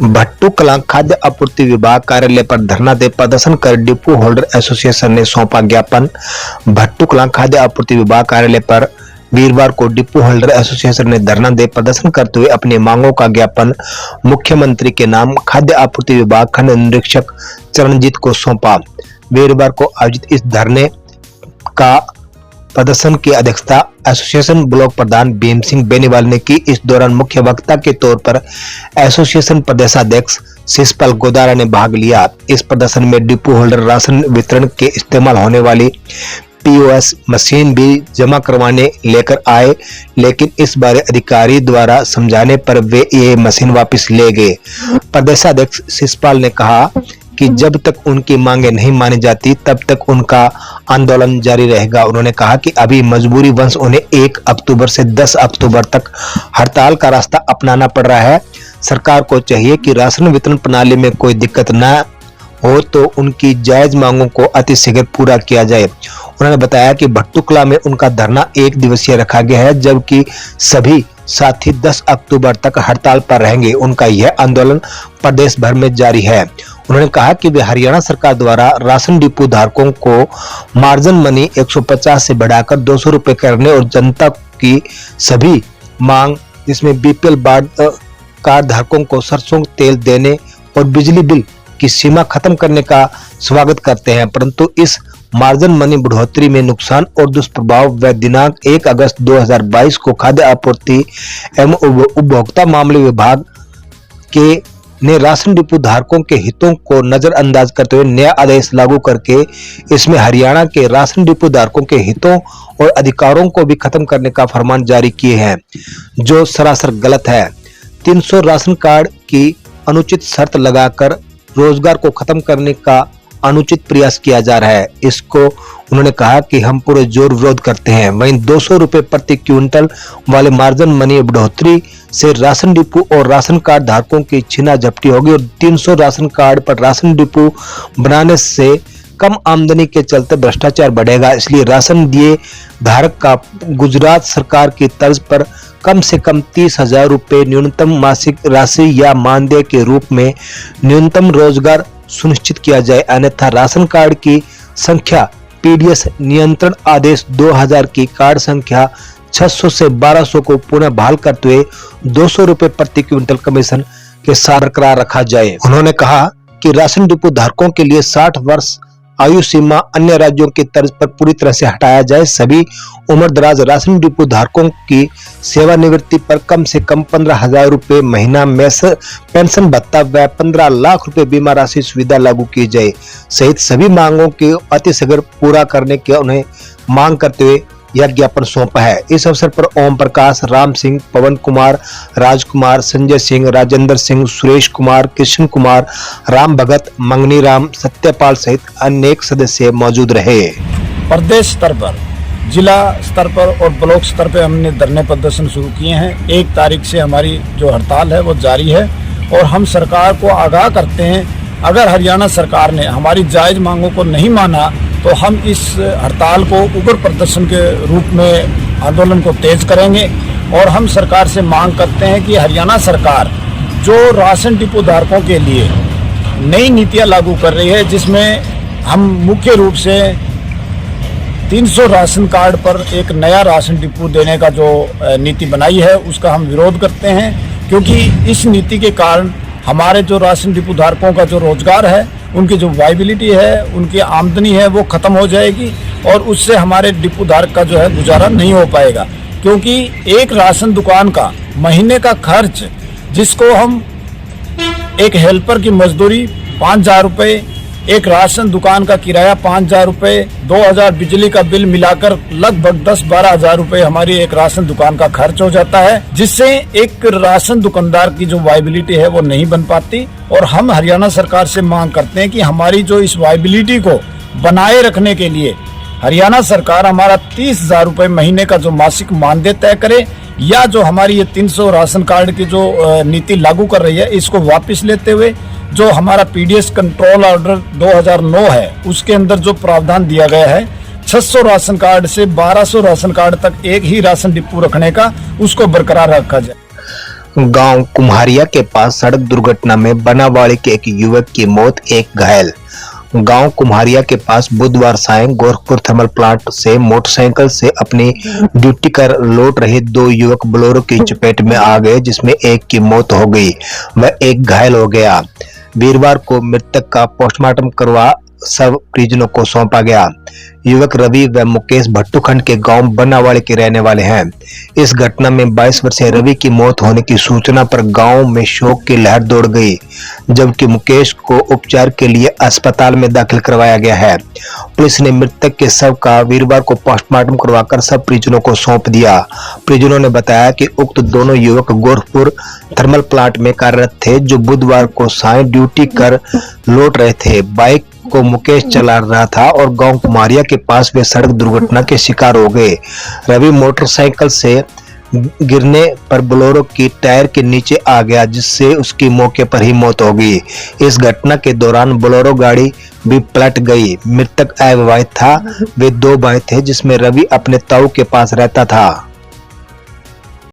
भट्टू कलां खाद्य आपूर्ति विभाग कार्यालय पर धरना दे प्रदर्शन कर डिपो होल्डर एसोसिएशन ने सौंपा ज्ञापन। भट्टू कलां खाद्य आपूर्ति विभाग कार्यालय पर वीरवार को डिपो होल्डर एसोसिएशन ने धरना दे प्रदर्शन करते हुए अपनी मांगों का ज्ञापन मुख्यमंत्री के नाम खाद्य आपूर्ति विभाग खंड निरीक्षक चरणजीत को सौंपा। वीरवार को आयोजित इस धरने का प्रदर्शन की अध्यक्षता एसोसिएशन ब्लॉक प्रधान भीम सिंह बेनीवाल ने की। इस दौरान मुख्य वक्ता के तौर पर एसोसिएशन प्रदेशाध्यक्ष शिषपाल गोदारा ने भाग लिया। इस प्रदर्शन में डिपो होल्डर राशन वितरण के इस्तेमाल होने वाली पीओएस मशीन भी जमा करवाने लेकर आए, लेकिन इस बारे अधिकारी द्वारा समझाने पर वे ये मशीन वापस ले गए। प्रदेशाध्यक्ष शिषपाल ने कहा कि जब तक उनकी मांगे नहीं मानी जाती तब तक उनका आंदोलन जारी रहेगा। उन्होंने कहा कि अभी मजबूरी वश उन्हें 1 अक्टूबर से 10 अक्टूबर तक हड़ताल का रास्ता अपनाना पड़ रहा है। सरकार को चाहिए कि राशन वितरण प्रणाली में कोई दिक्कत न हो तो उनकी जायज मांगों को अतिशीघ्र पूरा किया जाए। उन्होंने बताया कि भट्टू कलां में उनका धरना 1 दिवसीय रखा गया है, जबकि सभी साथी 10 अक्टूबर तक हड़ताल पर रहेंगे। उनका यह आंदोलन प्रदेश भर में जारी है। उन्होंने कहा कि वे हरियाणा सरकार द्वारा राशन डिपो धारकों को मार्जिन मनी 150 से बढ़ाकर 200 रुपए करने और जनता की सभी मांग जिसमें बीपीएल कार्ड धारकों को सरसों तेल देने और बिजली बिल की सीमा खत्म करने का स्वागत करते हैं, परंतु इस मार्जिन मनी बढ़ोतरी में नुकसान और दुष्प्रभाव व दिनांक 1 अगस्त 2022 को खाद्य आपूर्ति एवं उपभोक्ता मामले विभाग के ने राशन डिपो धारकों के हितों को नजरअंदाज करते हुए नया आदेश लागू करके इसमें हरियाणा के राशन डिपो धारकों के हितों और अधिकारों को भी खत्म करने का फरमान जारी किए हैं, जो सरासर गलत है। 300 राशन कार्ड की अनुचित शर्त लगाकर रोजगार को खत्म करने का अनुचित प्रयास किया जा रहा है। इसको उन्होंने कहा कि हम पूरे जोर विरोध करते हैं। वहीं 200 रुपए प्रति क्विंटल वाले मार्जिन मनी बढ़ोतरी से राशन डिपो और राशन कार्ड धारकों की छीना झपटी होगी और 300 राशन कार्ड पर राशन डिपो बनाने से कम आमदनी के चलते भ्रष्टाचार बढ़ेगा। इसलिए राशन दिए धारक का गुजरात सरकार की तर्ज पर कम से कम 30,000 रुपए न्यूनतम मासिक राशि या मानदेय के रूप में न्यूनतम रोजगार सुनिश्चित किया जाए, अन्यथा राशन कार्ड की संख्या पीडीएस नियंत्रण आदेश 2000 की कार्ड संख्या 600 से 1200 को पुनः बहाल करते हुए 200 रुपए प्रति क्विंटल कमीशन के साथ बरकरार रखा जाए। उन्होंने कहा कि राशन डिपो धारकों के लिए 60 वर्ष आयु सीमा अन्य राज्यों की तर्ज पर पूरी तरह से हटाया जाए। सभी उम्रदराज राशन डिपो धारकों की सेवानिवृत्ति पर कम से कम 15,000 रुपए महीना में पेंशन भत्ता व 15 लाख रुपए बीमा राशि सुविधा लागू की जाए सहित सभी मांगों के अतिशीघ्र पूरा करने की उन्हें मांग करते हुए यह ज्ञापन सौंपा है। इस अवसर पर ओम प्रकाश, राम सिंह, पवन कुमार, राजकुमार, संजय सिंह, राजेंद्र सिंह, सुरेश कुमार, कृष्ण कुमार, राम भगत, मंगनी राम, सत्यपाल सहित अनेक सदस्य मौजूद रहे। प्रदेश स्तर पर, जिला स्तर पर और ब्लॉक स्तर पर हमने धरने प्रदर्शन शुरू किए हैं। 1 तारीख से हमारी जो हड़ताल है वो जारी है और हम सरकार को आगाह करते हैं, अगर हरियाणा सरकार ने हमारी जायज मांगों को नहीं माना तो हम इस हड़ताल को उग्र प्रदर्शन के रूप में आंदोलन को तेज करेंगे। और हम सरकार से मांग करते हैं कि हरियाणा सरकार जो राशन डिपो धारकों के लिए नई नीतियां लागू कर रही है, जिसमें हम मुख्य रूप से 300 राशन कार्ड पर एक नया राशन डिपो देने का जो नीति बनाई है उसका हम विरोध करते हैं, क्योंकि इस नीति के कारण हमारे जो राशन डिपो धारकों का जो रोजगार है, उनकी जो वायबिलिटी है, उनकी आमदनी है वो खत्म हो जाएगी और उससे हमारे डिपो धारक का जो है गुजारा नहीं हो पाएगा। क्योंकि एक राशन दुकान का महीने का खर्च, जिसको हम एक हेल्पर की मजदूरी 5,000 रुपये, एक राशन दुकान का किराया 5,000 रुपये, 2,000 बिजली का बिल मिलाकर लगभग 10-12 हज़ार रुपये हमारी एक राशन दुकान का खर्च हो जाता है, जिससे एक राशन दुकानदार की जो वायबिलिटी है वो नहीं बन पाती। और हम हरियाणा सरकार से मांग करते हैं कि हमारी जो इस वायबिलिटी को बनाए रखने के लिए हरियाणा सरकार हमारा 30,000 रुपये महीने का जो मासिक मानदेय तय करे, या जो हमारी ये 300 राशन कार्ड की जो नीति लागू कर रही है इसको वापस लेते हुए जो हमारा पीडीएस कंट्रोल ऑर्डर 2009 है उसके अंदर जो प्रावधान दिया गया है 600 राशन कार्ड से 1200 राशन कार्ड तक एक ही राशन डिपो रखने का, उसको बरकरार रखा जाए। गांव कुम्हारिया के पास सड़क दुर्घटना में बनावाड़ी के एक युवक की मौत, एक घायल। गांव कुम्हारिया के पास बुधवार सायं गोरखपुर थर्मल प्लांट से मोटरसाइकिल से अपनी ड्यूटी कर लौट रहे दो युवक बोलेरो की चपेट में आ गए, जिसमें एक की मौत हो गई व एक घायल हो गया। वीरवार को मृतक का पोस्टमार्टम करवा सब परिजनों को सौंपा गया। युवक रवि व मुकेश भट्टूखंड के गांव बनावाड़ी के रहने वाले हैं। इस घटना में 22 वर्षीय रवि की मौत होने की सूचना पर गांव में शोक की लहर दौड़ गई, जबकि मुकेश को उपचार के लिए अस्पताल में दाखिल करवाया गया है। पुलिस ने मृतक के शव का वीरवार को पोस्टमार्टम करवाकर सब परिजनों को सौंप दिया। परिजनों ने बताया कि उक्त दोनों युवक गोरखपुर थर्मल प्लांट में कार्यरत थे, जो बुधवार को सायं ड्यूटी कर लौट रहे थे। बाइक को मुकेश चला रहा था और गांव कुम्हारिया के पास वे सड़क दुर्घटना के शिकार हो गए। रवि मोटरसाइकिल से गिरने पर बोलेरो की टायर के नीचे आ गया, जिससे उसकी मौके पर ही मौत हो गई। इस घटना के दौरान बोलेरो गाड़ी भी पलट गई। मृतक अविवाहित था। वे दो भाई थे, जिसमें रवि अपने ताऊ के पास रहता था।